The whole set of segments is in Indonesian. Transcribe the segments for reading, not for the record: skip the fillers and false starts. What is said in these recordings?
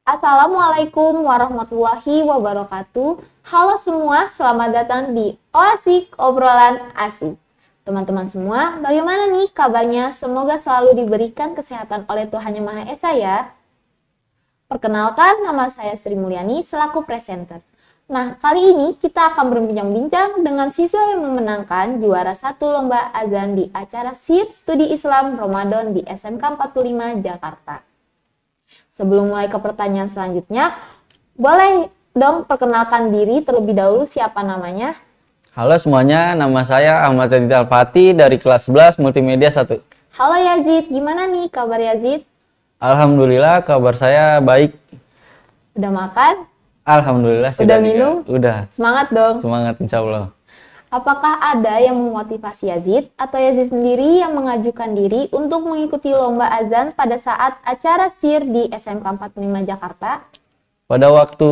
Assalamualaikum warahmatullahi wabarakatuh. Halo semua, selamat datang di Oasik Obrolan Asik. Teman-teman semua, bagaimana nih kabarnya? Semoga selalu diberikan kesehatan oleh Tuhan Yang Maha Esa ya. Perkenalkan, nama saya Sri Mulyani selaku presenter. Nah, kali ini kita akan berbincang-bincang dengan siswa yang memenangkan juara 1 lomba azan di acara SIR Studi Islam Ramadan di SMK 45 Jakarta. Sebelum mulai ke pertanyaan selanjutnya, boleh dong perkenalkan diri terlebih dahulu, siapa namanya? Halo semuanya, nama saya Ahmad Yazid Al-Fatih dari kelas 11 Multimedia 1. Halo Yazid, gimana nih kabar Yazid? Alhamdulillah kabar saya baik. Udah makan? Alhamdulillah Udah minum? Udah. Semangat dong. Semangat insya Allah. Apakah ada yang memotivasi Yazid atau Yazid sendiri yang mengajukan diri untuk mengikuti lomba azan pada saat acara SIR di SMK 45 Jakarta? Pada waktu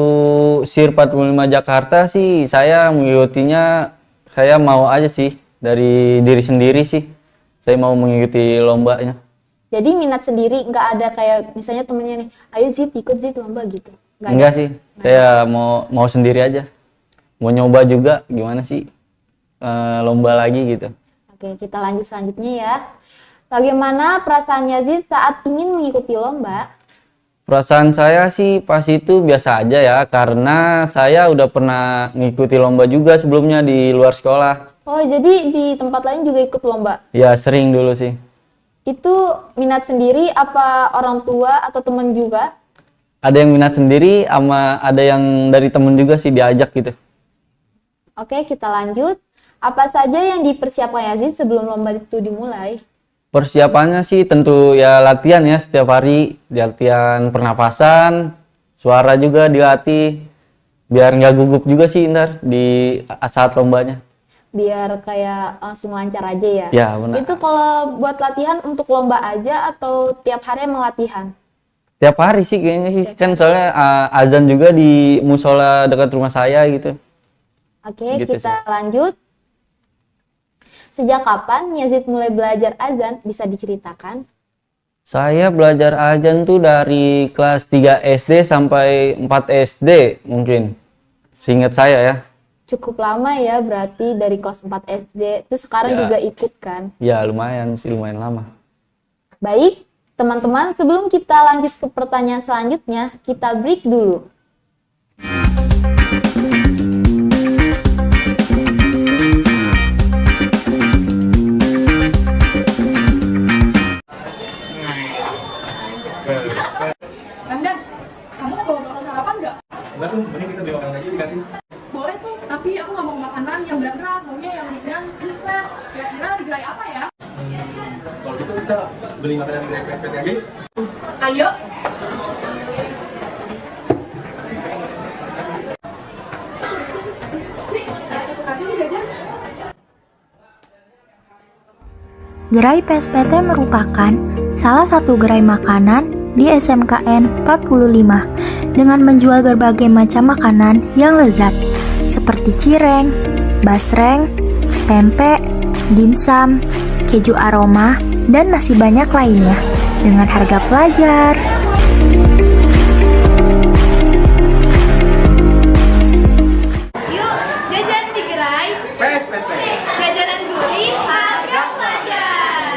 SIR 45 Jakarta sih saya mengikutinya, saya mau aja sih, dari diri sendiri sih. Saya mau mengikuti lombanya. Jadi minat sendiri, nggak ada kayak misalnya temennya nih, ayo Zid ikut Zid lomba gitu? Enggak sih, saya mau sendiri aja. Mau nyoba juga gimana sih lomba lagi gitu. Oke, kita lanjut selanjutnya ya. Bagaimana perasaan Yazid saat ingin mengikuti lomba? Perasaan saya sih pas itu biasa aja ya, karena saya udah pernah ngikuti lomba juga sebelumnya di luar sekolah. Oh, jadi di tempat lain juga ikut lomba? Ya, sering dulu sih. Itu minat sendiri apa orang tua atau teman juga? Ada yang minat sendiri, sama ada yang dari temen juga sih diajak gitu. Oke, kita lanjut. Apa saja yang dipersiapkan Yazid sebelum lomba itu dimulai? Persiapannya sih tentu ya latihan ya, setiap hari latihan pernapasan, suara juga dilatih, biar nggak gugup juga sih ntar di saat lombanya. Biar kayak langsung lancar aja ya? Ya benar. Itu kalau buat latihan untuk lomba aja atau tiap hari emang latihan? Tiap hari sih kayaknya sih, kan soalnya azan juga di musola dekat rumah saya gitu. Oke, Gitu kita sih. lanjut. Sejak kapan Yazid mulai belajar azan, bisa diceritakan? Saya belajar azan tuh dari kelas 3 SD sampai 4 SD mungkin. Seingat saya ya. Cukup lama ya, berarti dari kelas 4 SD. Terus sekarang Ya. juga ikut kan? Ya lumayan sih, lumayan lama. Baik, teman-teman, sebelum kita lanjut ke pertanyaan selanjutnya, kita break dulu. Ramdan, kamu mau bawa sarapan nggak? Enggak tuh, mending kita beli makanan aja di kantin. Boleh tuh, tapi aku nggak mau makanan yang berat, maunya yang ringan, terus fresh. Kira-kira di gerai apa ya? Kalau gitu kita beli makanan di PSP aja yuk. Ayo. Sri, kasih nih jajan. Gerai PSPT merupakan salah satu gerai makanan di SMKN 45 dengan menjual berbagai macam makanan yang lezat seperti cireng, basreng, tempe, dimsum, keju aroma, dan masih banyak lainnya dengan harga pelajar. Yuk, jajan di gerai. PSPT. Jajanan gurih, harga pelajar.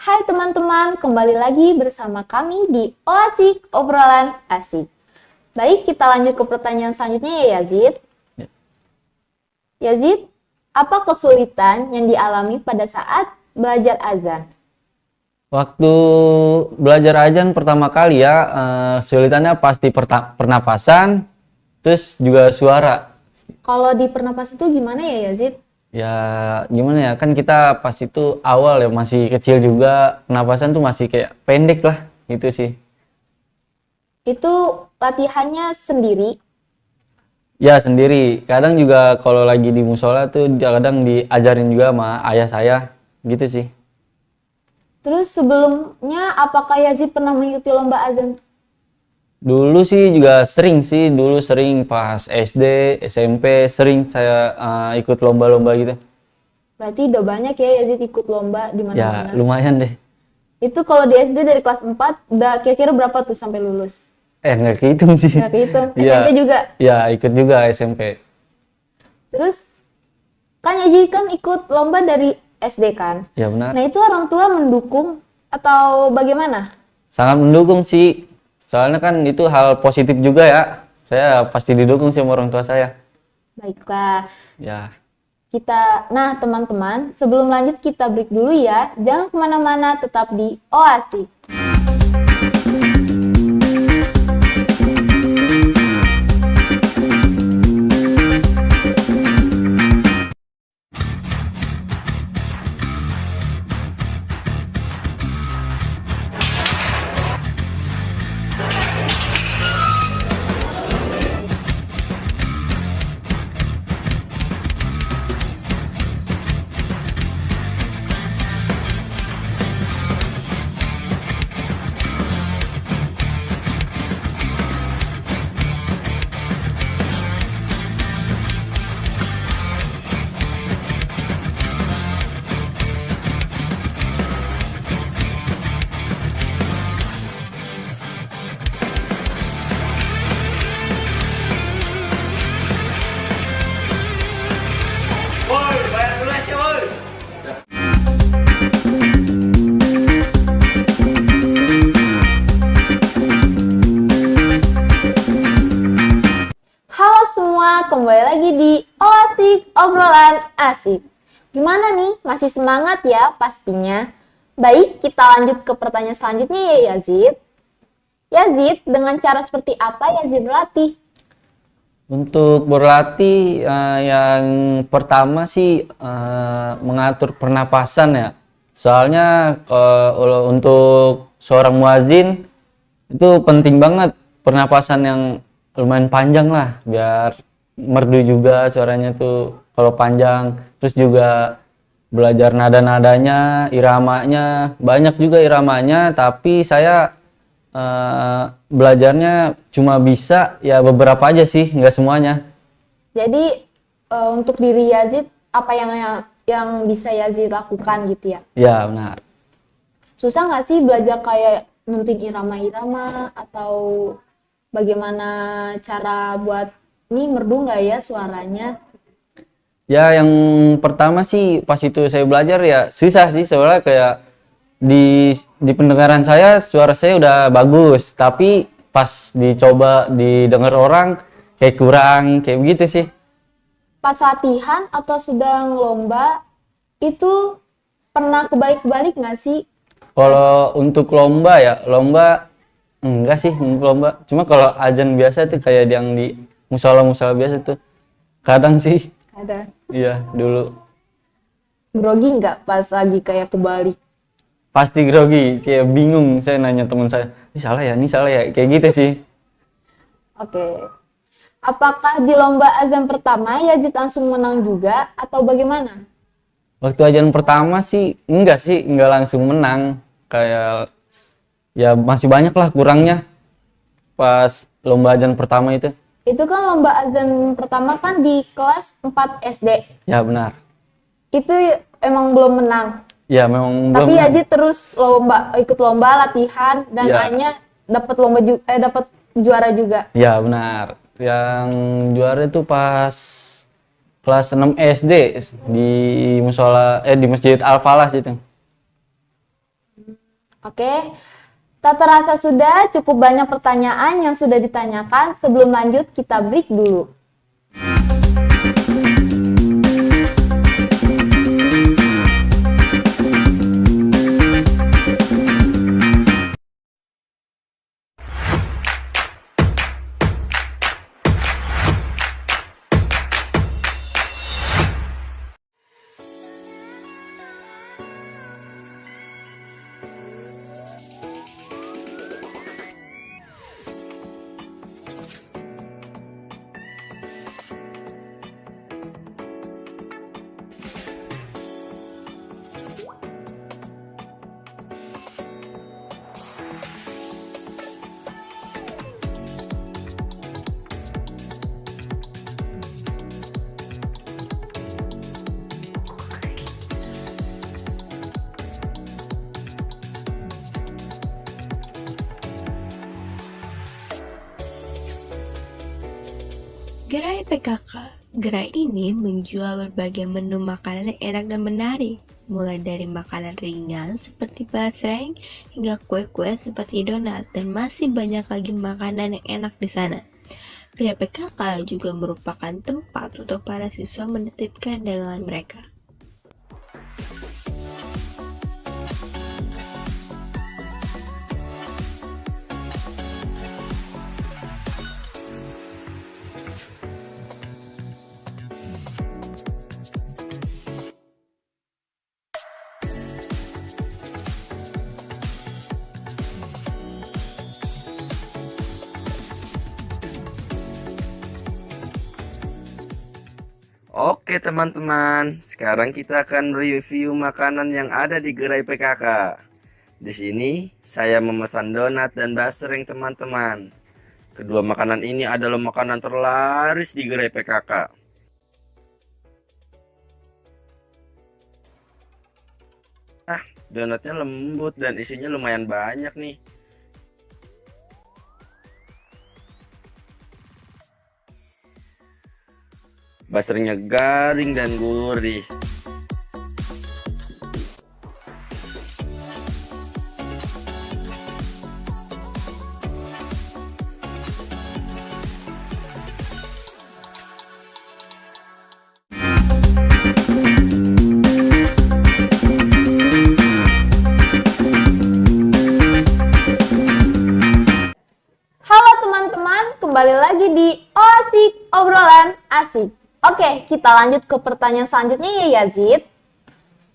Hai teman-teman, kembali lagi bersama kami di Oasik Obrolan Asik. Baik, kita lanjut ke pertanyaan selanjutnya ya Yazid. Ya. Yazid, apa kesulitan yang dialami pada saat belajar azan? Waktu belajar azan pertama kali ya, sulitannya pasti pernapasan, terus juga suara. Kalau di pernapasan itu gimana ya Yazid? Ya gimana ya, kan kita pas itu awal ya masih kecil juga, pernapasan tuh masih kayak pendek lah gitu sih. Itu latihannya sendiri. Ya sendiri, kadang juga kalau lagi di musola tuh kadang diajarin juga sama ayah saya gitu sih. Terus sebelumnya apakah Yazid pernah mengikuti lomba azan? Dulu sih juga sering sih, dulu sering pas SD, SMP sering saya ikut lomba-lomba gitu. Berarti udah banyak ya Yazid ikut lomba di Ya mana-mana. lumayan deh. Itu kalau di SD dari kelas 4 udah kira-kira berapa tuh sampai lulus? Nggak kehitung sih. Nggak kehitung. Iya. SMP juga. Ya ikut juga SMP. Terus kan Yazid kan ikut lomba dari SD kan? Ya benar. Nah itu orang tua mendukung atau bagaimana? Sangat mendukung sih. Soalnya kan itu hal positif juga ya. Saya pasti didukung sama orang tua saya. Baiklah. Ya. Nah teman-teman, sebelum lanjut kita break dulu ya. Jangan kemana-mana, tetap di Oasi. Halo semua, kembali lagi di Oasik Obrolan Asik. Gimana nih? Masih semangat ya pastinya? Baik, kita lanjut ke pertanyaan selanjutnya ya Yazid. Yazid, dengan cara seperti apa Yazid berlatih? Untuk berlatih yang pertama sih mengatur pernapasan ya. Soalnya untuk seorang muazin itu penting banget pernapasan yang lumayan panjang lah biar merdu juga suaranya tuh kalau panjang. Terus juga belajar nada-nadanya, iramanya, banyak juga iramanya, tapi saya belajarnya cuma bisa ya beberapa aja sih, nggak semuanya. Jadi untuk diri Yazid, apa yang bisa Yazid lakukan gitu ya? Ya benar. Susah nggak sih belajar kayak nentuin irama-irama atau bagaimana cara buat ini merdu nggak ya suaranya? Ya yang pertama sih pas itu saya belajar ya susah sih, soalnya kayak di pendengaran saya suara saya udah bagus, tapi pas dicoba didengar orang kayak kurang, kayak begitu sih. Pas latihan atau sedang lomba itu pernah kebalik-balik nggak sih? Kalau untuk lomba ya, lomba enggak sih untuk lomba. Cuma kalau azan biasa tuh kayak yang di musola-musola biasa tuh kadang sih. Ada. Iya, dulu. Grogi nggak pas lagi kayak kebalik? Pasti grogi, kayak bingung saya nanya teman saya, ini salah ya, kayak gitu sih. Oke. Apakah di lomba azan pertama Yazid langsung menang juga atau bagaimana? Waktu azan pertama sih, enggak langsung menang. Kayak, ya masih banyak lah kurangnya pas lomba azan pertama itu. Itu kan lomba azan pertama kan di kelas 4 SD. Ya benar. Itu emang belum menang. Ya memang Tapi belum. Yazid terus ikut lomba latihan dan Ya. akhirnya dapat juara juga. Ya benar. Yang juara itu pas kelas 6 SD di di Masjid Al-Falah itu. Oke. Tak terasa sudah cukup banyak pertanyaan yang sudah ditanyakan. Sebelum lanjut kita break dulu. Gerai PKK. Gerai ini menjual berbagai menu makanan yang enak dan menarik, mulai dari makanan ringan seperti basreng hingga kue-kue seperti donat, dan masih banyak lagi makanan yang enak di sana. Gerai PKK juga merupakan tempat untuk para siswa menitipkan dagangan mereka. Oke teman-teman, sekarang kita akan review makanan yang ada di gerai PKK. Di sini saya memesan donat dan basreng teman-teman. Kedua makanan ini adalah makanan terlaris di gerai PKK. Donatnya lembut dan isinya lumayan banyak nih. Basrengnya garing dan gurih. Halo teman-teman, kembali lagi di Asik Obrolan Asik. Oke, kita lanjut ke pertanyaan selanjutnya ya Yazid.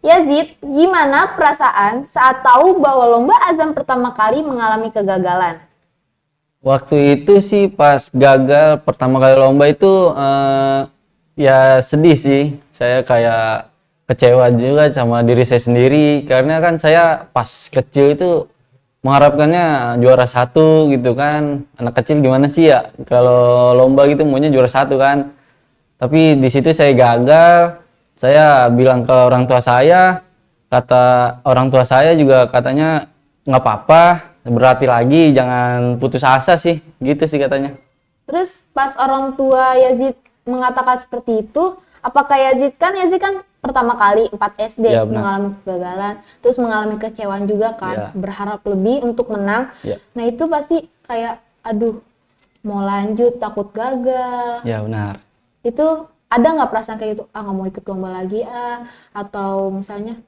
Yazid, gimana perasaan saat tahu bahwa lomba azan pertama kali mengalami kegagalan? Waktu itu sih pas gagal pertama kali lomba itu ya sedih sih. Saya kayak kecewa juga sama diri saya sendiri karena kan saya pas kecil itu mengharapkannya juara 1 gitu kan. Anak kecil gimana sih ya kalau lomba gitu maunya juara 1 kan. Tapi di situ saya gagal. Saya bilang ke orang tua saya, kata orang tua saya juga katanya nggak apa-apa, berlatih lagi, jangan putus asa sih, gitu sih katanya. Terus pas orang tua Yazid mengatakan seperti itu, apakah Yazid kan pertama kali 4 SD Ya, benar. mengalami kegagalan, terus mengalami kecewaan juga kan, Ya. berharap lebih untuk menang. Ya. Nah itu pasti kayak, aduh, mau lanjut takut gagal. Ya benar. Itu ada nggak perasaan kayak gitu, nggak mau ikut lomba lagi atau misalnya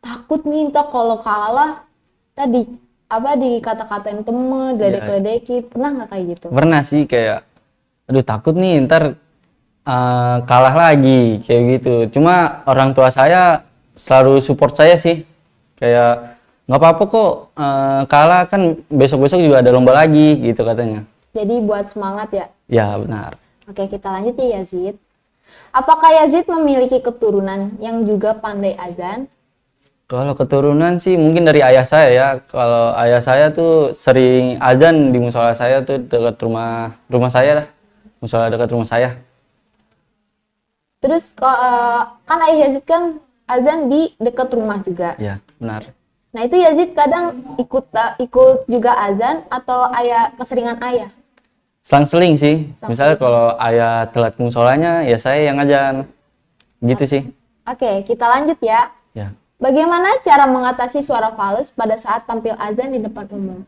takut nih ntar kalau kalah tadi dikata-katain temen, diledek-ledekin, pernah nggak kayak gitu? Pernah sih kayak, aduh takut nih ntar kalah lagi kayak gitu. Cuma orang tua saya selalu support saya sih, kayak nggak apa-apa kok, kalah kan besok-besok juga ada lomba lagi gitu katanya. Jadi buat semangat ya. Ya benar. Oke, kita lanjut ya Yazid. Apakah Yazid memiliki keturunan yang juga pandai azan? Kalau keturunan sih mungkin dari ayah saya ya. Kalau ayah saya tuh sering azan di musola saya tuh dekat rumah saya lah. Musola dekat rumah saya. Terus kan ayah Yazid kan azan di dekat rumah juga. Ya, benar. Nah itu Yazid kadang ikut juga azan atau keseringan ayah? Selang-seling sih. Misalnya kalau ayah telat ke musolanya, ya saya yang azan. Gitu sih. Oke, kita lanjut ya. Ya. Bagaimana cara mengatasi suara fals pada saat tampil azan di depan umum?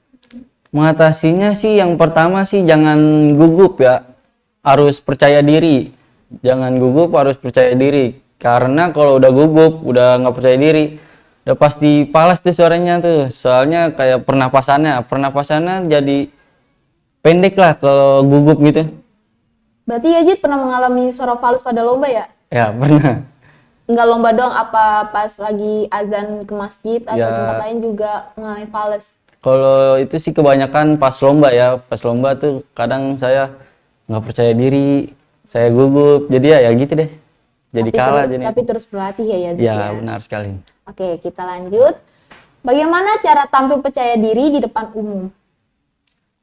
Mengatasinya sih yang pertama sih jangan gugup ya. Harus percaya diri. Jangan gugup, harus percaya diri. Karena kalau udah gugup, udah nggak percaya diri, udah pasti falas tuh suaranya tuh. Soalnya kayak pernapasannya jadi pendek lah kalau gugup gitu. Berarti Yazid pernah mengalami suara fals pada lomba ya? Ya pernah. Enggak lomba dong, apa pas lagi azan ke masjid atau Ya. tempat lain juga mengalami fals? Kalau itu sih kebanyakan pas lomba ya. Pas lomba tuh kadang saya nggak percaya diri, saya gugup. Jadi ya gitu deh. Jadi kalah jadi. Tapi terus berlatih ya Yazid Ya ya? benar sekali. Oke, kita lanjut. Bagaimana cara tampil percaya diri di depan umum?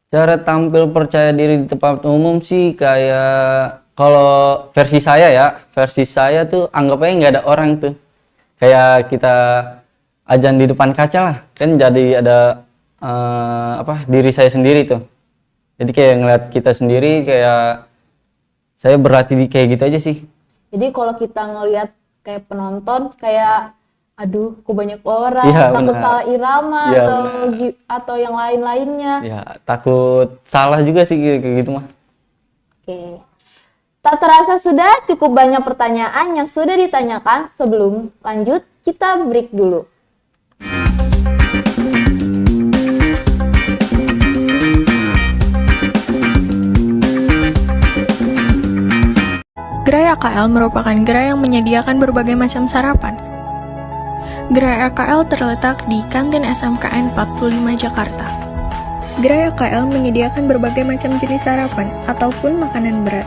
Cara tampil percaya diri di tempat umum sih kayak kalau versi saya tuh anggap aja nggak ada orang tuh. Kayak kita azan di depan kaca lah, kan jadi ada diri saya sendiri tuh. Jadi kayak ngeliat kita sendiri kayak saya berlatih di kayak gitu aja sih. Jadi kalau kita ngelihat kayak penonton kayak aduh kok banyak orang, Iya, takut benar. salah irama Iya, atau benar. atau yang lain-lainnya. Ya takut salah juga sih kayak gitu mah. Oke. Tak terasa sudah cukup banyak pertanyaan yang sudah ditanyakan. Sebelum lanjut, kita break dulu. Gerai AKL merupakan gerai yang menyediakan berbagai macam sarapan. Gerai AKL terletak di kantin SMKN 45 Jakarta. Gerai AKL menyediakan berbagai macam jenis sarapan ataupun makanan berat.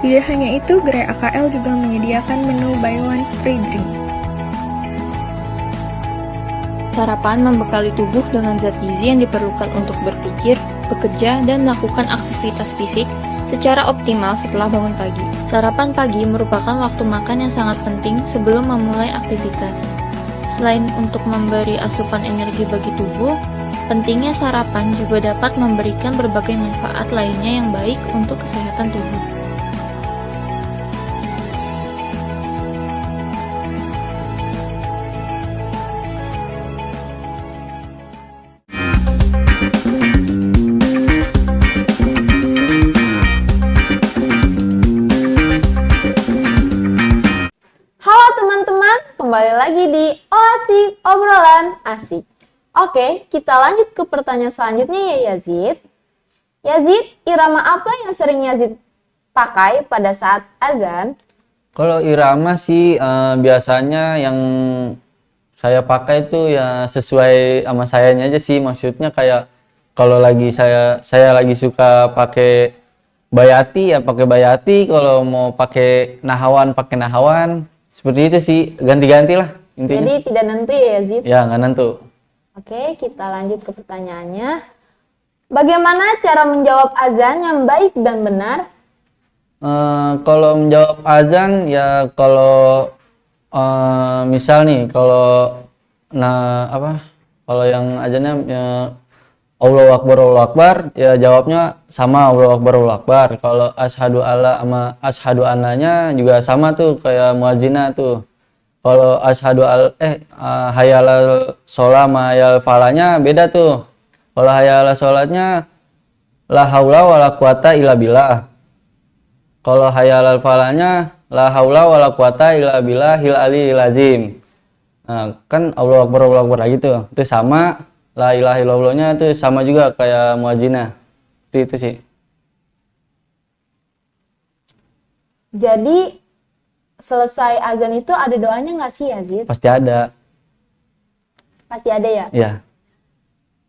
Tidak hanya itu, Gerai AKL juga menyediakan menu buy one free drink. Sarapan membekali tubuh dengan zat gizi yang diperlukan untuk berpikir, bekerja, dan melakukan aktivitas fisik secara optimal setelah bangun pagi. Sarapan pagi merupakan waktu makan yang sangat penting sebelum memulai aktivitas. Selain untuk memberi asupan energi bagi tubuh, pentingnya sarapan juga dapat memberikan berbagai manfaat lainnya yang baik untuk kesehatan tubuh. Halo teman-teman, kembali lagi di Oasik Obrolan Asik. Oke, kita lanjut ke pertanyaan selanjutnya ya Yazid. Yazid, irama apa yang sering Yazid pakai pada saat azan? Kalau irama sih biasanya yang saya pakai itu ya sesuai sama sayanya aja sih. Maksudnya kayak kalau lagi saya lagi suka pakai bayati ya pakai bayati, kalau mau pakai nahawan. Seperti itu sih, ganti-ganti lah intinya. Jadi tidak nentu ya Yazid? Ya nggak nentu. Oke, kita lanjut ke pertanyaannya. Bagaimana cara menjawab azan yang baik dan benar? Kalau menjawab azan ya kalau misal nih kalau kalau yang azannya Allahu Akbar ya jawabnya sama Allahu Akbar. Kalau asyhadu alla sama asyhadu annanya juga sama tuh kayak muazzinah tuh. Kalau asyhadu hayya 'alal sholah sama hayya falanya beda tuh. Kalau hayya 'alal sholatnya la haula wala quwata illa billah. Kalau hayya 'alal falanya la haula wala quwata illa billahil aliyil azim. Nah, kan Allahu Akbar lagi tuh. Itu sama la ilaha illallahnya tuh sama juga kayak muazzinah. Itu sih. Jadi selesai azan itu ada doanya nggak sih Yazid? Pasti ada. Pasti ada ya? Ya,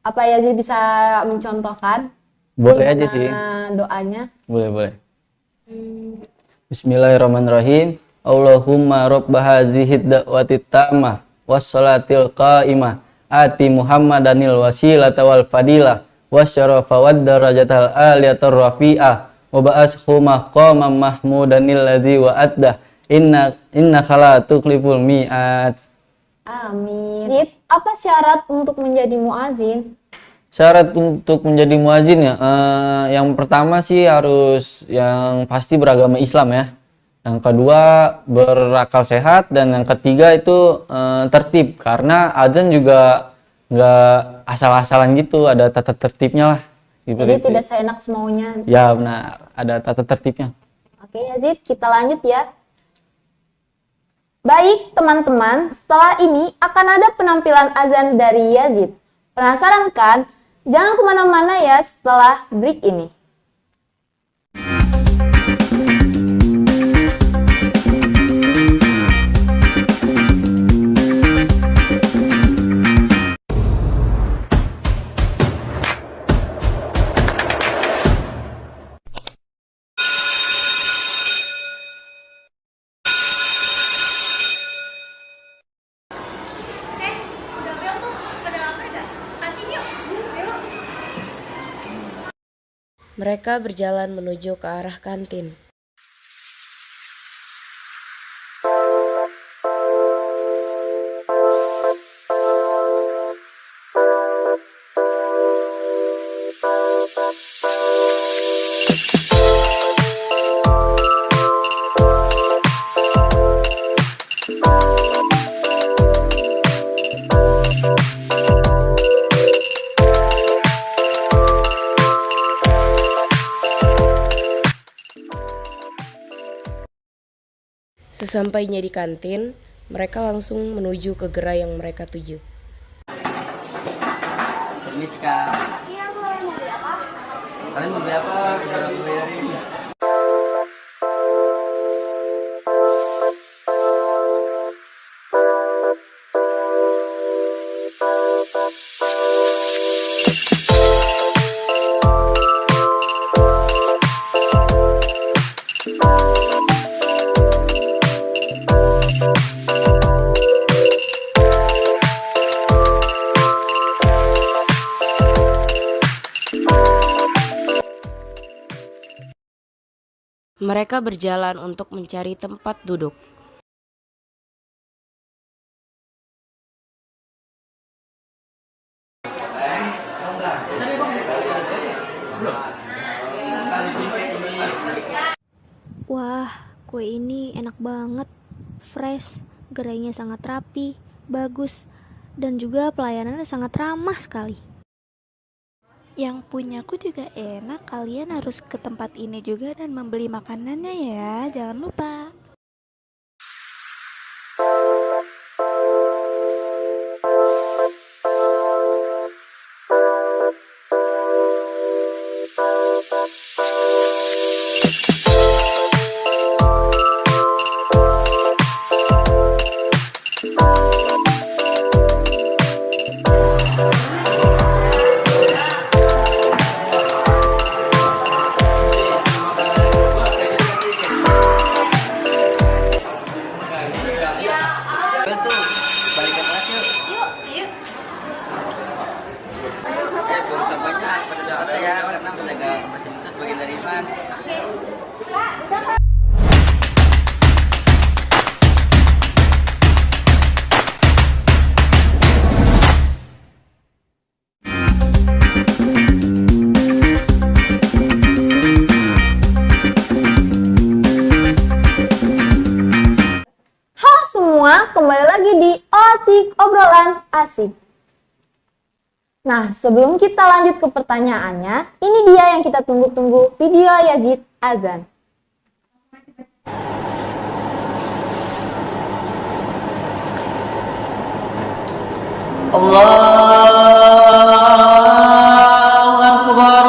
Apa Yazid bisa mencontohkan? boleh aja gimana sih. doanya? Boleh. Bismillahirrahmanirrahim. Allahumma rabb hadzihid da'watit tammah wassalatil qa'imah ati Muhammadanil wasilata wal fadilah wasyarafa wad darajatal aliyatur rafi'ah wa ba'ashu maqaman mahmudanil ladzi wa'adda inna khala tukliful mi'at. Amin. Yazid, apa syarat untuk menjadi muazin? Syarat untuk menjadi muazin ya, yang pertama sih harus yang pasti beragama Islam ya. Yang kedua berakal sehat dan yang ketiga itu tertib, karena azan juga nggak asal-asalan gitu, ada tata tertibnya lah. Jadi tidak seenak semaunya. Ya benar, ada tata tertibnya. Oke Yazid, kita lanjut ya. Baik teman-teman, setelah ini akan ada penampilan azan dari Yazid. Penasaran kan? Jangan kemana-mana ya setelah break ini. Udah bel tuh, pada lapar gak? Kantin yuk. Mereka berjalan menuju ke arah kantin. Sesampainya di kantin, mereka langsung menuju ke gerai yang mereka tuju. Permisi Kak. Iya, boleh. Mau beli apa? Kalian mau beli apa? Biar aku bayarin. Mereka berjalan untuk mencari tempat duduk. Wah, kue ini enak banget. Fresh, gerainya sangat rapi, bagus, dan juga pelayanannya sangat ramah sekali. Yang punyaku juga enak, kalian harus ke tempat ini juga dan membeli makanannya ya, jangan lupa. Kembali lagi di Asik Obrolan Asik. Nah, sebelum kita lanjut ke pertanyaannya, ini dia yang kita tunggu-tunggu, video Yazid Azan. Allahu Akbar,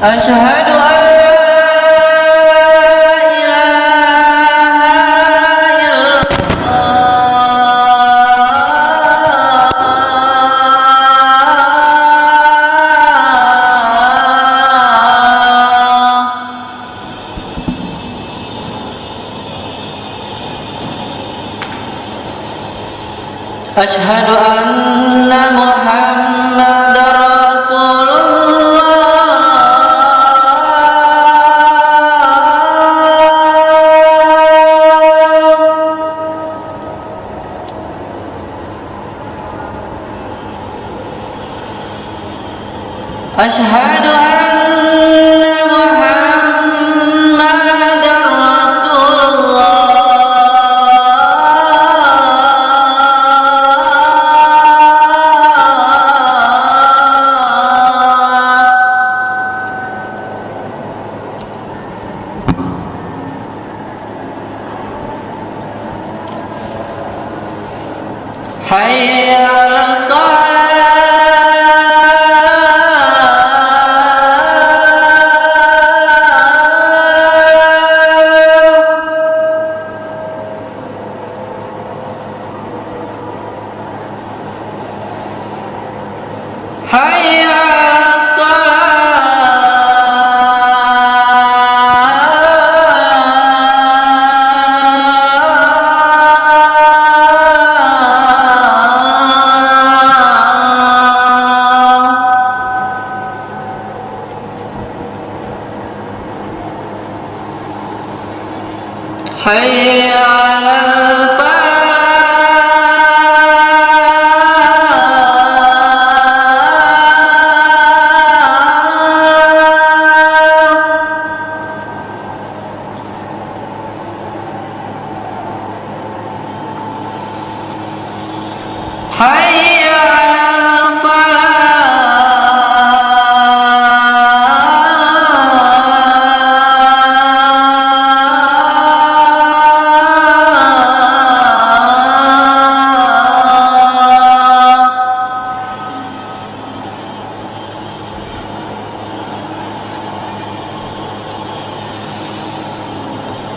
Asyhadu an Asyhadu anna Muhammadar Rasulullah. Asyhadu anna Muhammadar Rasulullah. Hayya 'alas shalah. حي على الفلاح حي على الفلاح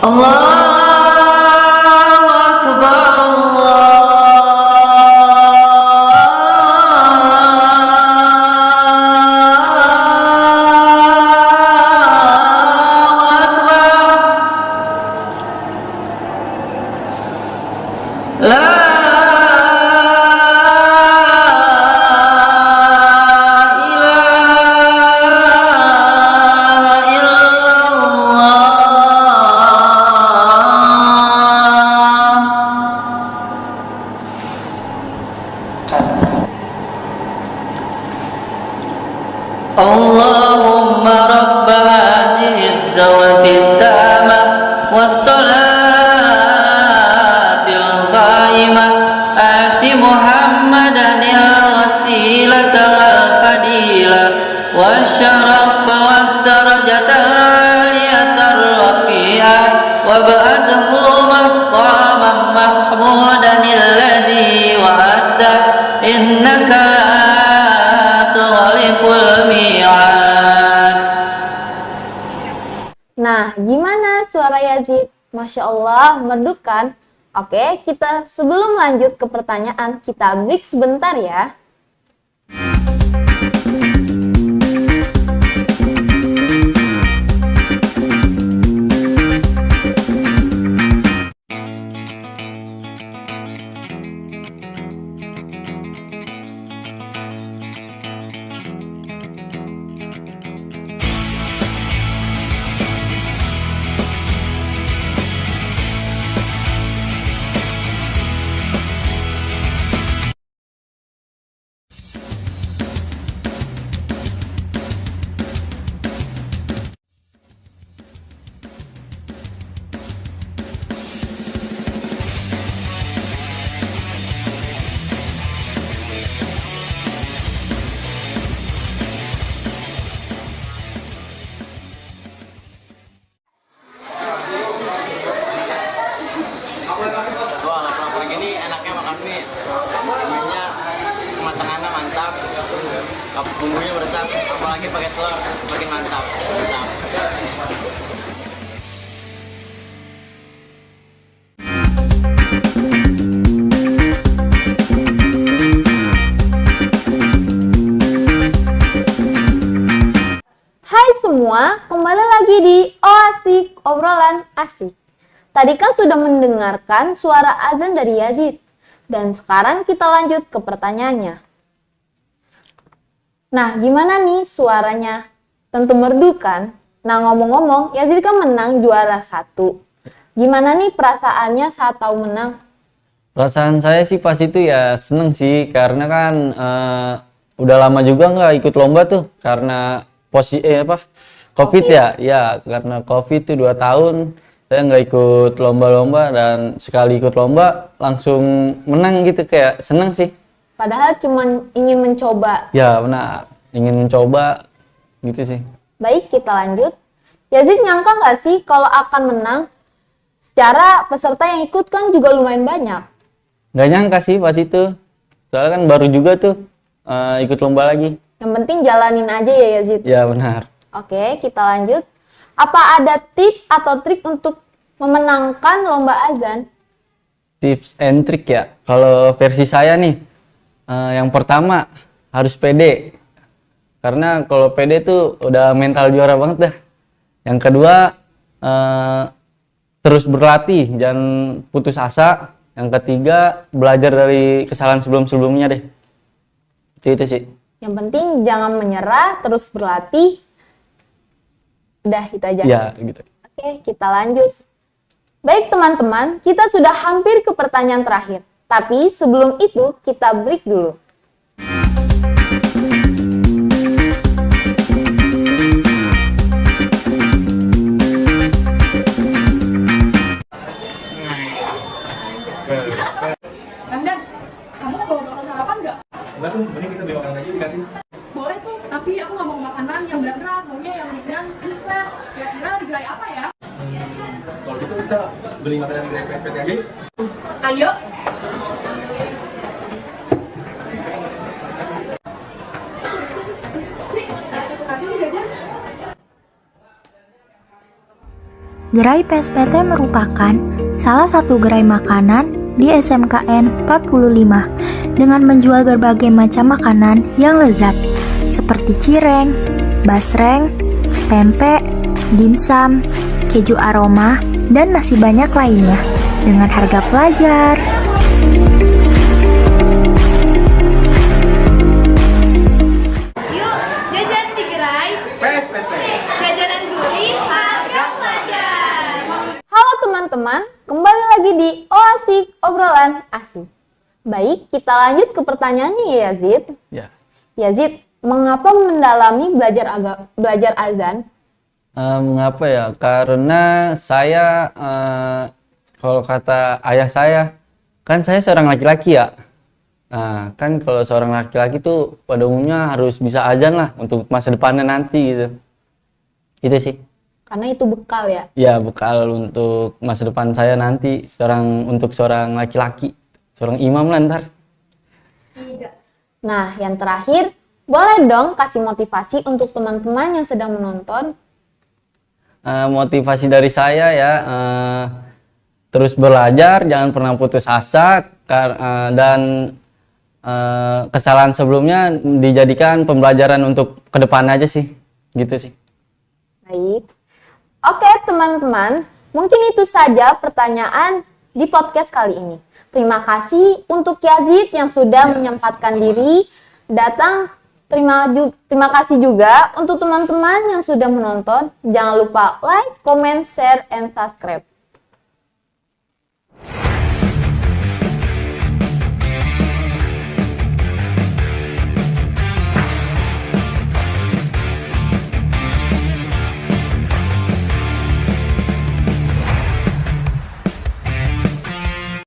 الله أكبر الله أكبر لا إله إلا الله اللهم رب هذه الدعوة التامة والصلاة القائمة آت محمدا الوسيلة والفضيلة والشرف والدرجة العالية الرفيعة وابعثه مقاما محمودا الذي وعده إنك Nah, gimana suara Yazid? Masya Allah, merdu kan? Oke, sebelum lanjut ke pertanyaan, kita break sebentar ya. Bumbunya meresap, apalagi pakai telur, makin mantap. Hai semua, kembali lagi di Asik, obrolan asik. Tadi kan sudah mendengarkan suara azan dari Yazid. Dan sekarang kita lanjut ke pertanyaannya. Nah, gimana nih suaranya? Tentu merdu kan? Nah, ngomong-ngomong, Yazid kan menang juara 1. Gimana nih perasaannya saat tahu menang? Perasaan saya sih pas itu ya seneng sih, karena kan udah lama juga nggak ikut lomba tuh, karena COVID ya, karena COVID tuh 2 tahun saya nggak ikut lomba-lomba, dan sekali ikut lomba langsung menang gitu, kayak seneng sih. Padahal cuma ingin mencoba. Ya benar, ingin mencoba gitu sih. Baik, kita lanjut. Yazid nyangka nggak sih kalau akan menang? Secara peserta yang ikut kan juga lumayan banyak. Nggak nyangka sih pas itu, soalnya kan baru juga tuh ikut lomba lagi. Yang penting jalanin aja ya Yazid. Ya benar. Oke, kita lanjut. Apa ada tips atau trik untuk memenangkan lomba azan? Tips and trick ya, kalau versi saya nih, yang pertama harus pede, karena kalau pede tuh udah mental juara banget dah. Yang kedua terus berlatih, jangan putus asa. Yang ketiga belajar dari kesalahan sebelum-sebelumnya deh. Itu sih. Yang penting jangan menyerah, terus berlatih. Udah, itu aja. Ya gitu. Oke, kita lanjut. Baik teman-teman, kita sudah hampir ke pertanyaan terakhir. Tapi sebelum itu, kita break dulu. Ramdan, kamu mau bawa bekal sarapan nggak? Enggak tuh, mending kita beli makanan aja di kantin. Boleh tuh, tapi aku nggak mau makanan yang berat-berat, maunya yang ringan, terus fresh. Kira-kira di gerai apa ya? Kalau gitu kita beli makanan di gerai PSPT aja yuk. Ayo. Gerai PSPT merupakan salah satu gerai makanan di SMKN 45 dengan menjual berbagai macam makanan yang lezat seperti cireng, basreng, tempe, dimsum, keju aroma, dan masih banyak lainnya dengan harga pelajar. Yuk, jajan di gerai PSPT. Jajanan gurih, harga pelajar. Halo teman-teman, kembali lagi di Oasik Obrolan Asik. Baik, kita lanjut ke pertanyaannya ya Yazid. Ya. Yazid, mengapa mendalami belajar azan? Mengapa ya? Karena saya, kalau kata ayah saya, kan saya seorang laki-laki ya. Nah, kan kalau seorang laki-laki tuh pada umumnya harus bisa azan lah untuk masa depannya nanti gitu. Itu sih. Karena itu bekal ya. Ya, bekal untuk masa depan saya nanti untuk seorang laki-laki, seorang imam lah ntar. Nah, yang terakhir, boleh dong kasih motivasi untuk teman-teman yang sedang menonton. Motivasi dari saya ya, terus belajar, jangan pernah putus asa, dan kesalahan sebelumnya dijadikan pembelajaran untuk ke depan aja sih, gitu sih. Baik. Oke teman-teman, mungkin itu saja pertanyaan di podcast kali ini. Terima kasih untuk Yazid yang sudah menyempatkan diri datang. Terima kasih juga untuk teman-teman yang sudah menonton. Jangan lupa like, comment, share, and subscribe.